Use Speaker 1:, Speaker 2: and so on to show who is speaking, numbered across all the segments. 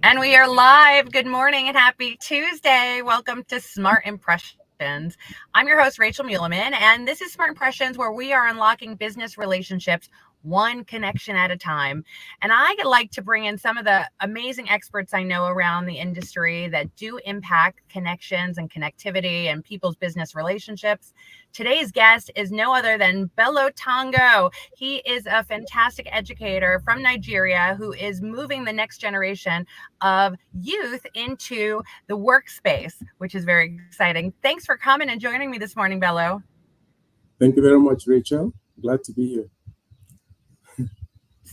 Speaker 1: And we are live. Good morning and happy Tuesday. Welcome to Smart Impressions. I'm your host, Rachel Muleman, and this is Smart Impressions, where we are unlocking business relationships one connection at a time. And I like to bring in some of the amazing experts I know around the industry that do impact connections and connectivity and people's business relationships. Today's guest is no other than Bello Tongo. He is a fantastic educator from Nigeria who is moving the next generation of youth into the workspace, which is very exciting. Thanks for coming and joining me this morning, Bello.
Speaker 2: Thank you very much, Rachel. Glad to be here.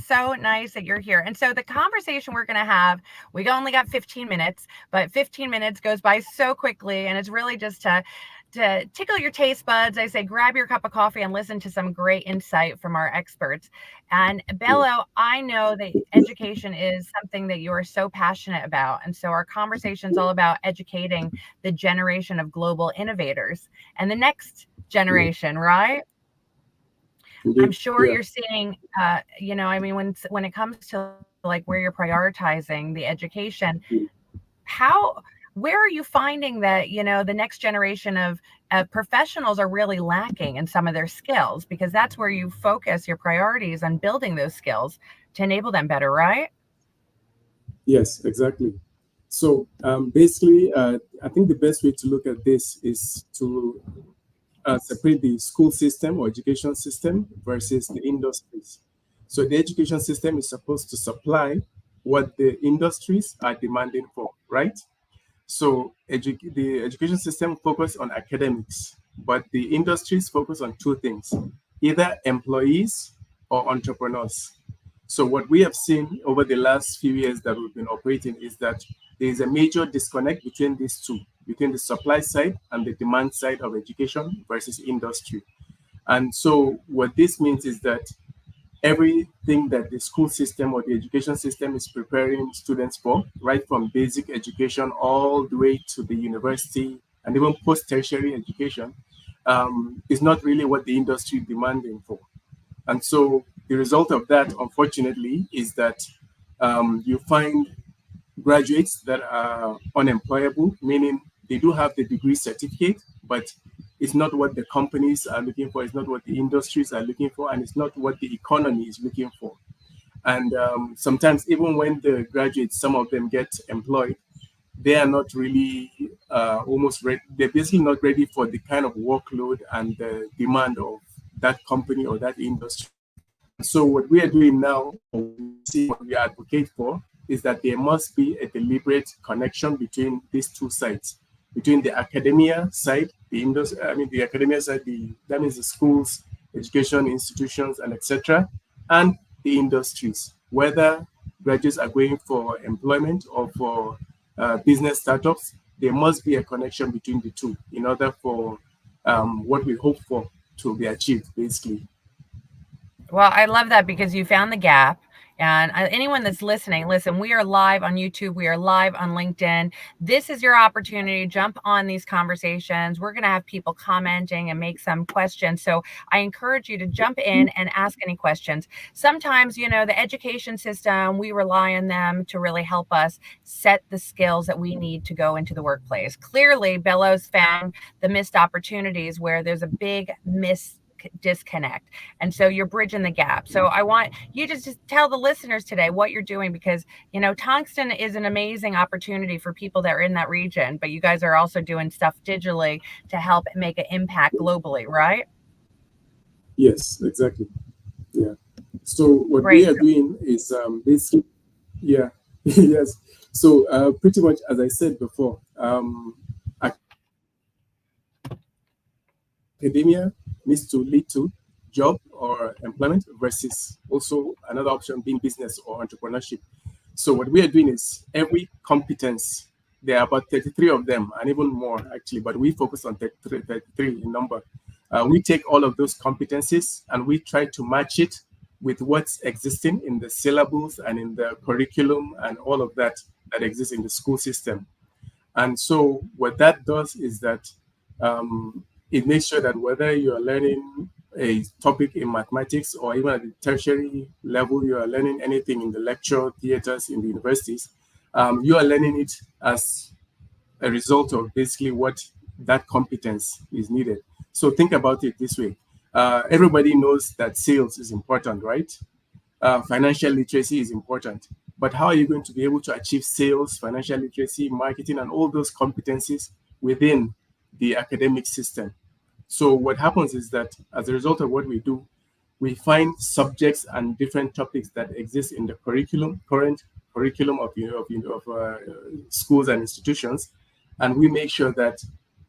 Speaker 1: So nice that you're here. And so the conversation we're going to have, we only got 15 minutes, but 15 minutes goes by so quickly. And it's really just to tickle your taste buds. I say, grab your cup of coffee and listen to some great insight from our experts. And Bello, I know that education is something that you are so passionate about. And so our conversation is all about educating the generation of global innovators and the next generation, right? I'm sure you're seeing, when it comes to like where you're prioritizing the education, where are you finding that, the next generation of professionals are really lacking in some of their skills? Because that's where you focus your priorities on building those skills to enable them better, right?
Speaker 2: Yes, exactly. So basically, I think the best way to look at this is to separate the school system or education system versus the industries. So the education system is supposed to supply what the industries are demanding for, right? So the education system focus on academics, but the industries focus on two things, either employees or entrepreneurs. So what we have seen over the last few years that we've been operating is that there is a major disconnect between these two, between the supply side and the demand side of education versus industry. And so what this means is that everything that the school system or the education system is preparing students for, right from basic education all the way to the university and even post-tertiary education, is not really what the industry is demanding for. And so the result of that, unfortunately, is that you find graduates that are unemployable, meaning they do have the degree certificate, but it's not what the companies are looking for, it's not what the industries are looking for, and it's not what the economy is looking for. And sometimes even when the graduates, some of them get employed, they are not really almost ready. They're basically not ready for the kind of workload and the demand of that company or that industry. So what we are doing now, what we advocate for, is that there must be a deliberate connection between these two sides, between the academia side, the academia side, that means the schools, education institutions, and etc., and the industries, whether graduates are going for employment or for business startups. There must be a connection between the two in order for what we hope for to be achieved, basically.
Speaker 1: Well, I love that because you found the gap. And anyone that's listening, listen, we are live on YouTube. We are live on LinkedIn. This is your opportunity to jump on these conversations. We're going to have people commenting and make some questions. So I encourage you to jump in and ask any questions. Sometimes, the education system, we rely on them to really help us set the skills that we need to go into the workplace. Clearly, Bello's found the missed opportunities where there's a big disconnect, and so you're bridging the gap. So I want you to just tell the listeners today what you're doing, because Tongston is an amazing opportunity for people that are in that region, but you guys are also doing stuff digitally to help make an impact globally, right?
Speaker 2: Yes, exactly. Yeah. So what we
Speaker 1: Great.
Speaker 2: are doing is basically, yeah, yes. So pretty much as I said before, academia needs to lead to job or employment versus also another option being business or entrepreneurship. So what we are doing is every competence, there are about 33 of them and even more actually, but we focus on 33 in number. We take all of those competencies and we try to match it with what's existing in the syllables and in the curriculum and all of that exists in the school system. And so what that does is that it makes sure that whether you are learning a topic in mathematics or even at the tertiary level, you are learning anything in the lecture theaters in the universities, You are learning it as a result of basically what that competence is needed. So think about it this way. Everybody knows that sales is important, right? Financial literacy is important. But how are you going to be able to achieve sales, financial literacy, marketing, and all those competencies within the academic system? So what happens is that as a result of what we do, we find subjects and different topics that exist in the current curriculum of schools and institutions, and we make sure that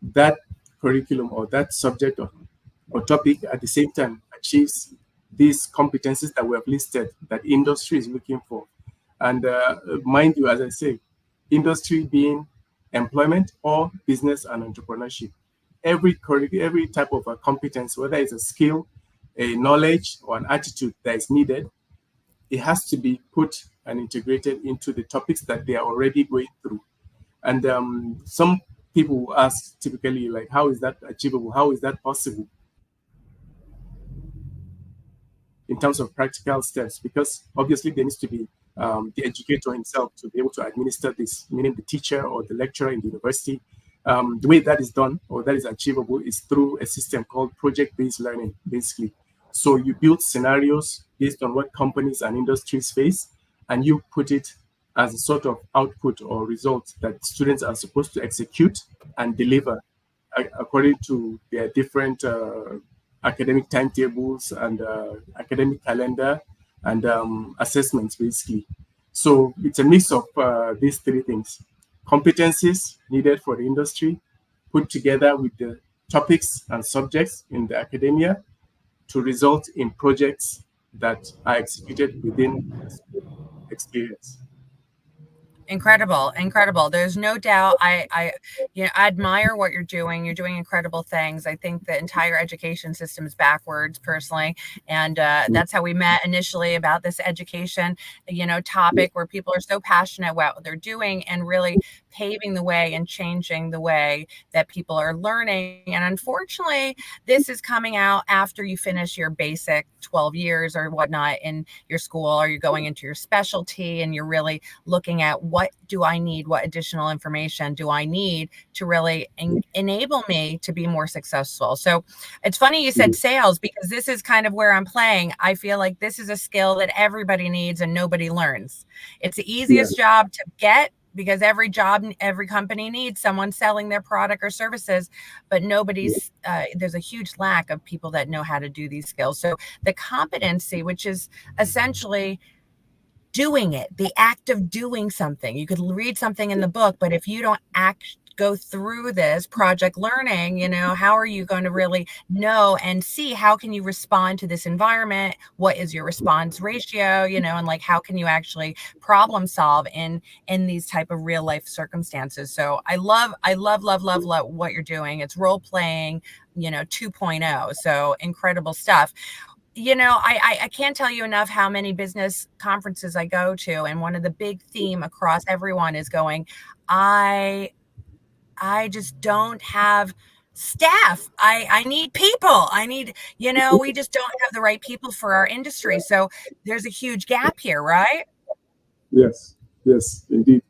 Speaker 2: that curriculum or that subject or topic at the same time achieves these competencies that we have listed that industry is looking for. And mind you, as I say, industry being employment or business and entrepreneurship. Every type of a competence, whether it's a skill, a knowledge, or an attitude that is needed, it has to be put and integrated into the topics that they are already going through. And some people will ask typically, like, how is that achievable? How is that possible? In terms of practical steps, because obviously there needs to be the educator himself to be able to administer this, meaning the teacher or the lecturer in the university. The way that is done or that is achievable is through a system called project-based learning, basically. So you build scenarios based on what companies and industries face, and you put it as a sort of output or result that students are supposed to execute and deliver according to their different academic timetables and academic calendar and assessments, basically. So it's a mix of these three things: competencies needed for the industry, put together with the topics and subjects in the academia to result in projects that are executed within the school experience.
Speaker 1: Incredible. There's no doubt. I admire what you're doing. You're doing incredible things. I think the entire education system is backwards, personally, and that's how we met initially about this education, topic where people are so passionate about what they're doing and really paving the way and changing the way that people are learning. And unfortunately, this is coming out after you finish your basic 12 years or whatnot in your school, or you're going into your specialty and you're really looking at what do I need, what additional information do I need to really enable me to be more successful. So it's funny you said sales, because this is kind of where I'm playing. I feel like this is a skill that everybody needs and nobody learns. It's the easiest job to get, because every job, every company needs someone selling their product or services, but there's a huge lack of people that know how to do these skills. So the competency, which is essentially doing it, the act of doing something. You could read something in the book, but if you don't go through this project learning, how are you going to really know and see how can you respond to this environment? What is your response ratio? And like, how can you actually problem solve in these type of real life circumstances? So I love what you're doing. It's role playing, 2.0. So incredible stuff. I can't tell you enough how many business conferences I go to, and one of the big theme across everyone is going, I just don't have staff. I need people. We just don't have the right people for our industry. So there's a huge gap here, right?
Speaker 2: Yes, indeed.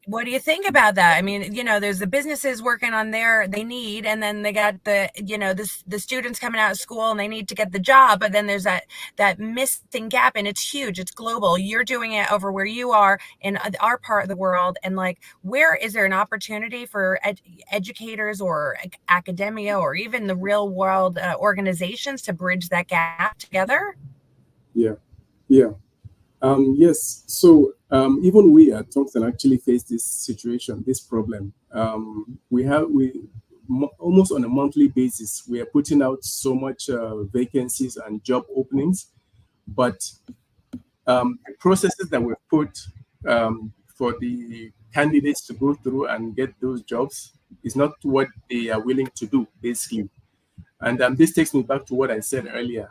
Speaker 1: What do you think about that? I mean, there's the businesses working on they need, and then they got the students coming out of school and they need to get the job, but then there's that missing gap, and it's huge. It's global. You're doing it over where you are in our part of the world, and like, where is there an opportunity for educators or academia or even the real world organizations to bridge that gap together?
Speaker 2: Yeah. Yes. So even we at Tongston actually face this situation, this problem. Almost on a monthly basis, we are putting out so much vacancies and job openings, but the processes that we've put for the candidates to go through and get those jobs is not what they are willing to do, basically. And this takes me back to what I said earlier.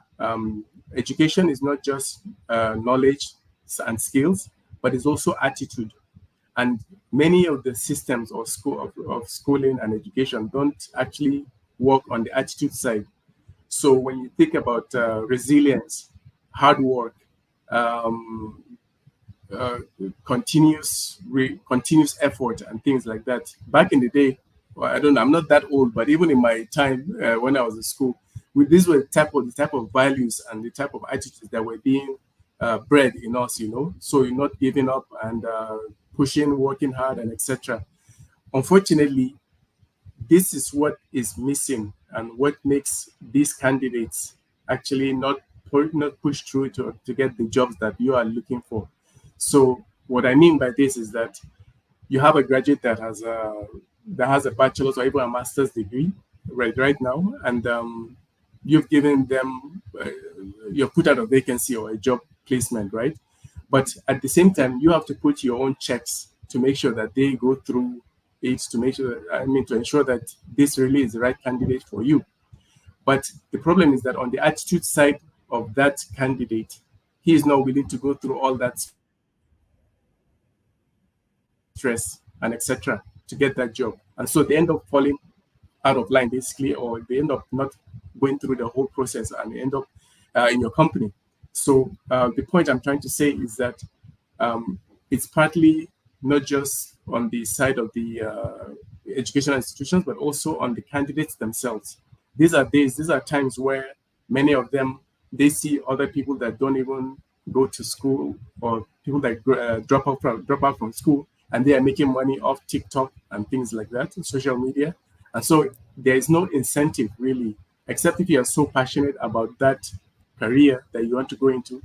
Speaker 2: Education is not just knowledge and skills, but it's also attitude. And many of the systems of schooling and education don't actually work on the attitude side. So when you think about resilience, hard work, uh, continuous effort and things like that. Back in the day, well, I don't know, I'm not that old, but even in my time when I was in school, these were the type of values and the type of attitudes that were being bred in us, you know. So you're not giving up and pushing, working hard, and etc. Unfortunately, this is what is missing and what makes these candidates actually not push through to get the jobs that you are looking for. So what I mean by this is that you have a graduate that has a bachelor's or even a master's degree right now, and you've given them you've put out a vacancy or a job placement, right? But at the same time, you have to put your own checks to make sure that they go through it, to make sure to ensure that this really is the right candidate for you. But the problem is that on the attitude side of that candidate, he is not willing to go through all that stress and etc. to get that job. And so they end up falling out of line basically, or they end up not going through the whole process and they end up in your company. So the point I'm trying to say is that it's partly not just on the side of the educational institutions, but also on the candidates themselves. These are times where many of them, they see other people that don't even go to school, or people that drop out from school, and they are making money off TikTok and things like that, social media. And so there is no incentive really, except if you are so passionate about that career that you want to go into.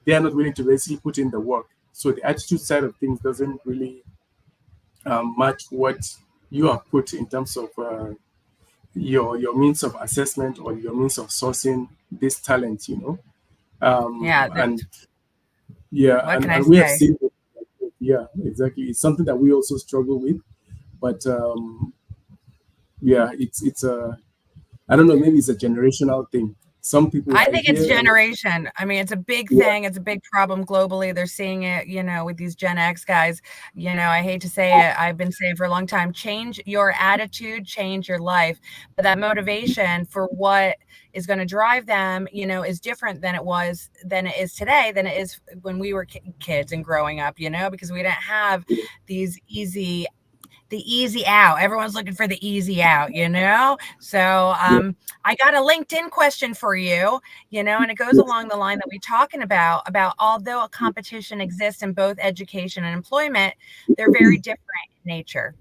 Speaker 2: They are not willing to basically put in the work. So the attitude side of things doesn't really match what you have put in terms of your means of assessment or your means of sourcing this talent, you know.
Speaker 1: Yeah,
Speaker 2: And yeah,
Speaker 1: what can I
Speaker 2: and we have
Speaker 1: say?
Speaker 2: seen it. Yeah, exactly. It's something that we also struggle with, but yeah, it's a, I don't know, maybe it's a generational thing. Some people
Speaker 1: I
Speaker 2: I
Speaker 1: think it's
Speaker 2: hear, and
Speaker 1: generation. I mean, it's a big
Speaker 2: yeah,
Speaker 1: thing. It's a big problem globally. They're seeing it, with these Gen X guys. I hate to say it. I've been saying for a long time, change your attitude, change your life. But that motivation for what is going to drive them, is different than it is today, than it is when we were kids and growing up, because we didn't have these the easy out. Everyone's looking for the easy out, So
Speaker 2: yeah,
Speaker 1: I got a LinkedIn question for you, and it goes
Speaker 2: yes,
Speaker 1: along the line that we talking about although a competition exists in both education and employment, they're very different in nature,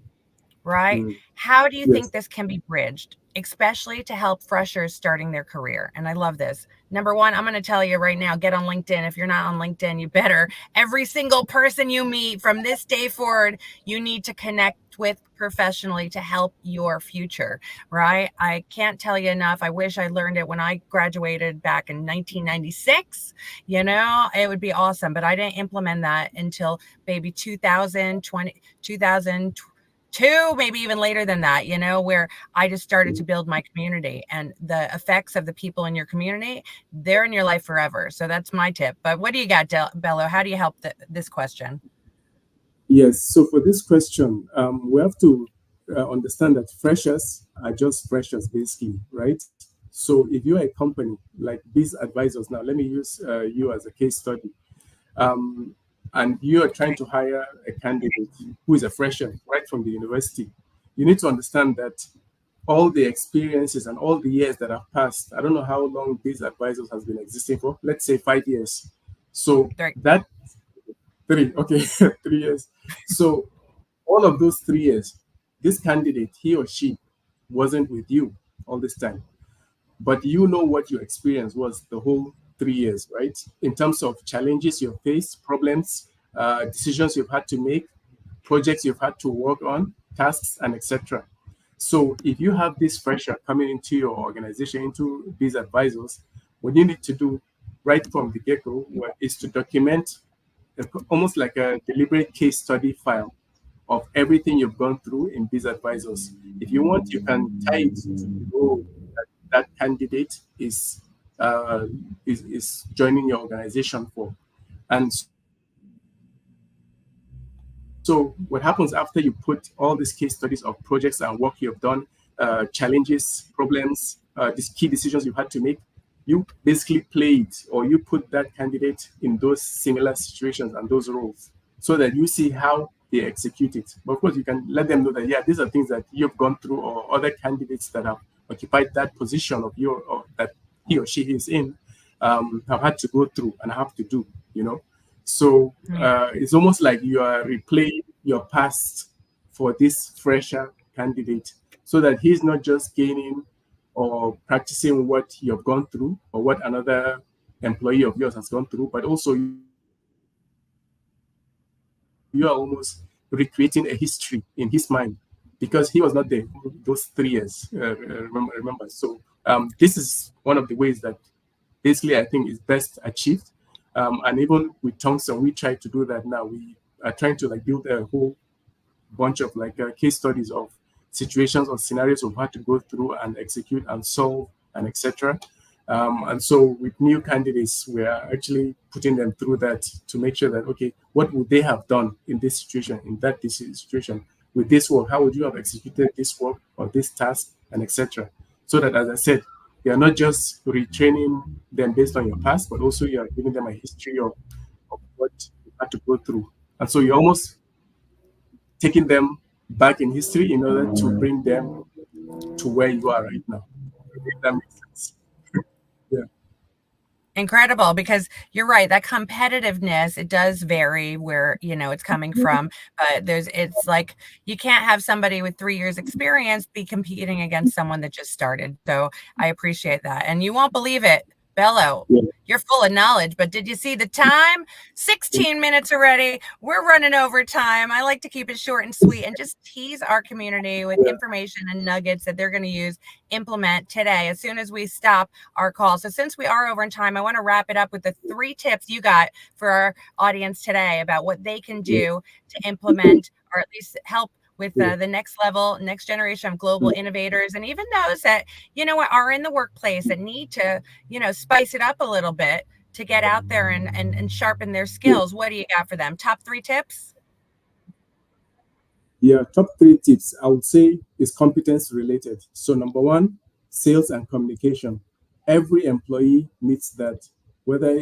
Speaker 1: right?
Speaker 2: mm,
Speaker 1: How do you think
Speaker 2: yes,
Speaker 1: this can be bridged, especially to help freshers starting their career? And I love this. Number one, I'm going to tell you right now, get on LinkedIn. If you're not on LinkedIn, you better. Every single person you meet from this day forward, you need to connect with professionally to help your future, right? I can't tell you enough. I wish I learned it when I graduated back in 1996. It would be awesome, but I didn't implement that until maybe 2020, 2002, maybe even later than that, where I just started to build my community, and the effects of the people in your community, they're in your life forever. So that's my tip. But what do you got, Bello? How do you help this question?
Speaker 2: yes. So for this question, we have to understand that freshers are just freshers, basically, right? So if you're a company like these advisors, now let me use you as a case study, um, and you are trying to hire a candidate who is a fresher right from the university, you need to understand that all the experiences and all the years that have passed, I don't know how long these advisors has been existing for, let's say 5 years. So
Speaker 1: Right.
Speaker 2: that three, okay, 3 years. So all of those 3 years, this candidate, he or she, wasn't with you all this time, but you know what your experience was the whole 3 years, right? In terms of challenges you faced, problems, decisions you've had to make, projects you've had to work on, tasks, and etc. So if you have this fresher coming into your organization, into these advisors, what you need to do right from the get-go is to document almost like a deliberate case study file of everything you've gone through in these advisors. If you want, you can tie it to the role that that candidate is joining your organization for. And so what happens after you put all these case studies of projects and work you've done, challenges, problems, these key decisions you've had to make, you need to document you basically play it, or you put that candidate in those similar situations and those roles, so that you see how they execute it. But of course, you can let them know that, yeah, these are things that you've gone through, or other candidates that have occupied that position of your, or that he or she is in, have had to go through and have to do, you know. So it's almost like you are replaying your past for this fresher candidate, so that he's not just gaining or practicing what you've gone through or what another employee of yours has gone through, but also you are almost recreating a history in his mind, because he was not there those 3 years. Remember. So this is one of the ways that basically I think is best achieved. And even with Tongston, we try to do that now. We are trying to like build a whole bunch of like case studies of situations or scenarios we've had to go through and execute and solve and etc. And so with new candidates, we are actually putting them through that to make sure that, okay, what would they have done in this situation, in that situation, with this work? How would you have executed this work or this task and etc. So that, as I said, you are not just retraining them based on your past, but also you are giving them a history of what you had to go through. And so you're almost taking them back in history in order to bring them to where you are right now. If that makes sense. Yeah.
Speaker 1: Incredible, because you're right, that competitiveness, it does vary where it's coming from, but it's like you can't have somebody with 3 years experience be competing against someone that just started. So I appreciate that. And you won't believe it, Bello,
Speaker 2: Yeah.
Speaker 1: you're full of knowledge, but did you see the time? 16 minutes already. We're running over time. I like to keep it short and sweet and just tease our community with information and nuggets that they're going to implement today as soon as we stop our call. So since we are over in time, I want to wrap it up with the 3 tips you got for our audience today about what they can do to implement, or at least help with the next level, next generation of global innovators, and even those that, are in the workplace that need to, spice it up a little bit to get out there and sharpen their skills. What do you got for them? Top 3 tips?
Speaker 2: Yeah, top 3 tips I would say is competence related. So number 1, sales and communication. Every employee needs that, whether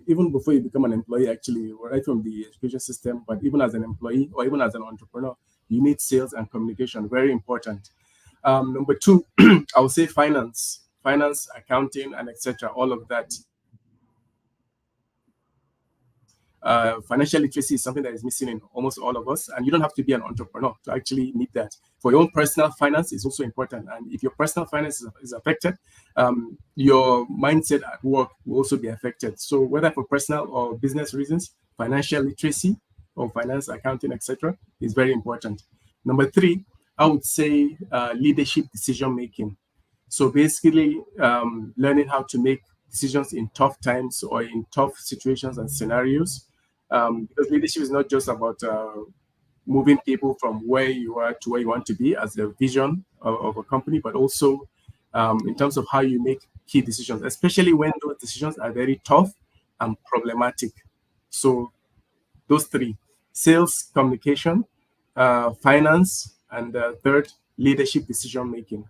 Speaker 2: even before you become an employee, actually, right from the education system, but even as an employee or even as an entrepreneur, you need sales and communication. Very important. Number 2, I would say finance, accounting, and etc. All of that. Financial literacy is something that is missing in almost all of us, and you don't have to be an entrepreneur to actually need that. For your own personal finance is also important, and if your personal finance is affected, your mindset at work will also be affected. So whether for personal or business reasons, financial literacy or finance, accounting, etc. is very important. Number 3, I would say leadership decision making. So basically, learning how to make decisions in tough times or in tough situations and scenarios. Because leadership is not just about moving people from where you are to where you want to be as the vision of a company, but also in terms of how you make key decisions, especially when those decisions are very tough and problematic. So those 3: sales, communication, finance, and third, leadership decision making.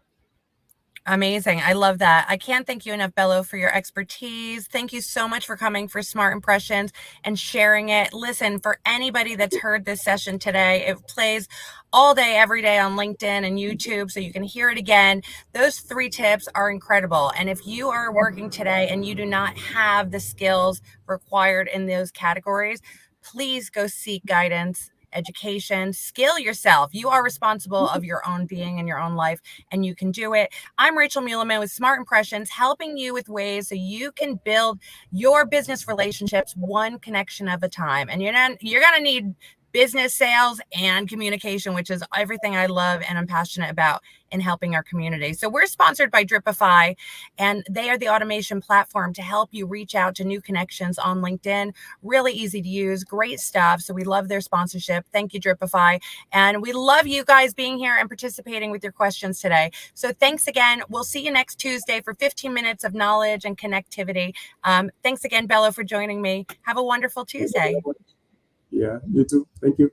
Speaker 1: Amazing. I love that. I can't thank you enough, Bello, for your expertise. Thank you so much for coming for Smart Impressions and sharing it. Listen, for anybody that's heard this session today, it plays all day, every day on LinkedIn and YouTube, so you can hear it again. Those 3 tips are incredible. And if you are working today and you do not have the skills required in those categories, please go seek guidance, education, skill yourself. You are responsible of your own being and your own life, and you can do it. I'm Rachel Muleman with Smart Impressions, helping you with ways so you can build your business relationships one connection at a time. And you're going to need business, sales, and communication, which is everything I love and I'm passionate about in helping our community. So we're sponsored by Dripify, and they are the automation platform to help you reach out to new connections on LinkedIn. Really easy to use, great stuff. So we love their sponsorship. Thank you, Dripify. And we love you guys being here and participating with your questions today. So thanks again. We'll see you next Tuesday for 15 minutes of knowledge and connectivity. Thanks again, Bello, for joining me. Have a wonderful Tuesday.
Speaker 2: Yeah, you too. Thank you.